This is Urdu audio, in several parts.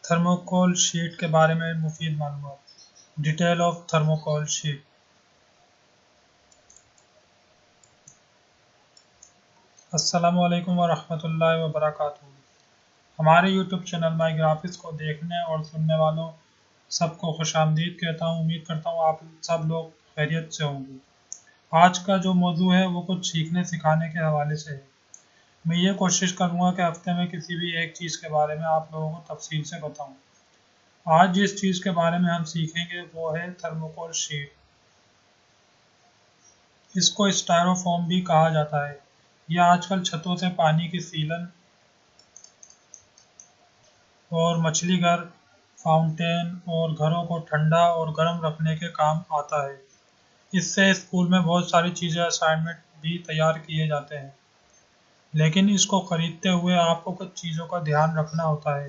تھرموکول شیٹ کے بارے میں مفید معلومات۔ Detail of thermocol sheet. السلام علیکم ورحمۃ اللہ وبرکاتہ۔ ہمارے یوٹیوب چینل مائی گرافکس کو دیکھنے اور سننے والوں سب کو خوش آمدید کہتا ہوں۔ امید کرتا ہوں آپ سب لوگ خیریت سے ہوں گے۔ آج کا جو موضوع ہے وہ کچھ سیکھنے سکھانے کے حوالے سے ہے۔ میں یہ کوشش کروں گا کہ ہفتے میں کسی بھی ایک چیز کے بارے میں آپ لوگوں کو تفصیل سے بتاؤں۔ آج جس چیز کے بارے میں ہم سیکھیں گے وہ ہے تھرموکول شیٹ۔ اس کو اسٹائرو فوم بھی کہا جاتا ہے۔ یہ آج کل چھتوں سے پانی کی سیلن اور مچھلی گھر، فاؤنٹین اور گھروں کو ٹھنڈا اور گرم رکھنے کے کام آتا ہے۔ اس سے اسکول میں بہت ساری چیزیں اسائنمنٹ بھی تیار کیے جاتے ہیں، لیکن اس کو خریدتے ہوئے آپ کو کچھ چیزوں کا دھیان رکھنا ہوتا ہے۔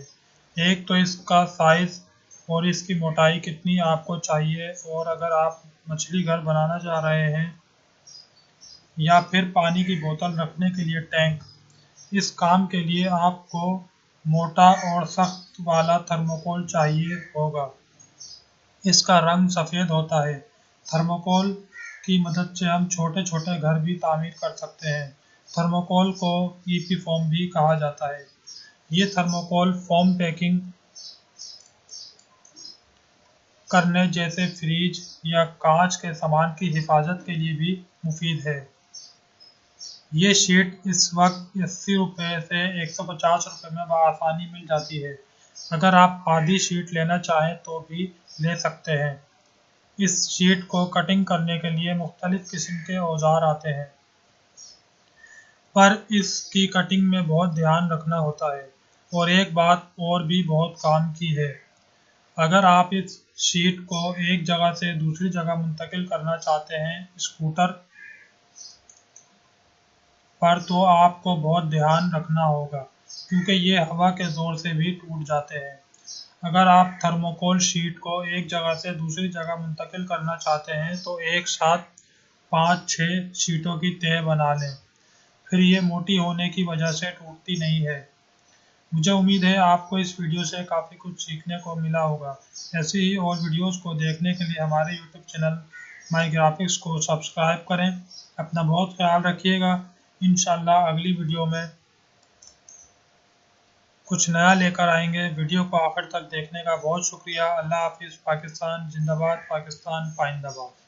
ایک تو اس کا سائز اور اس کی موٹائی کتنی آپ کو چاہیے، اور اگر آپ مچھلی گھر بنانا چاہ رہے ہیں یا پھر پانی کی بوتل رکھنے کے لیے ٹینک، اس کام کے لیے آپ کو موٹا اور سخت والا تھرموکول چاہیے ہوگا۔ اس کا رنگ سفید ہوتا ہے۔ تھرموکول کی مدد سے ہم چھوٹے چھوٹے گھر بھی تعمیر کر سکتے ہیں۔ تھرموکول کو ای پی فوم بھی کہا جاتا ہے۔ یہ تھرموکول فوم پیکنگ کرنے جیسے فریج یا کانچ کے سامان کی حفاظت کے لیے بھی مفید ہے۔ یہ شیٹ اس وقت 80 روپے سے 150 روپے میں بآسانی مل جاتی ہے۔ اگر آپ آدھی شیٹ لینا چاہیں تو بھی لے سکتے ہیں۔ اس شیٹ کو کٹنگ کرنے کے لیے مختلف قسم کے اوزار آتے ہیں، پر اس کی کٹنگ میں بہت دھیان رکھنا ہوتا ہے۔ اور ایک بات اور بھی بہت کام کی ہے، اگر آپ اس شیٹ کو ایک جگہ سے دوسری جگہ منتقل کرنا چاہتے ہیں اسکوٹر پر، تو آپ کو بہت دھیان رکھنا ہوگا کیونکہ یہ ہوا کے زور سے بھی ٹوٹ جاتے ہیں۔ اگر آپ تھرموکول شیٹ کو ایک جگہ سے دوسری جگہ منتقل کرنا چاہتے ہیں تو ایک ساتھ 5-6 شیٹوں کی تہ بنا لیں، پھر یہ موٹی ہونے کی وجہ سے ٹوٹتی نہیں ہے۔ مجھے امید ہے آپ کو اس ویڈیو سے کافی کچھ سیکھنے کو ملا ہوگا۔ ایسے ہی اور ویڈیوز کو دیکھنے کے لیے ہمارے یوٹیوب چینل مائی گرافکس کو سبسکرائب کریں۔ اپنا بہت خیال رکھیے گا۔ انشاءاللہ اگلی ویڈیو میں کچھ نیا لے کر آئیں گے۔ ویڈیو کو آخر تک دیکھنے کا بہت شکریہ۔ اللہ حافظ۔ پاکستان زندہ باد، پاکستان پائندہ باد۔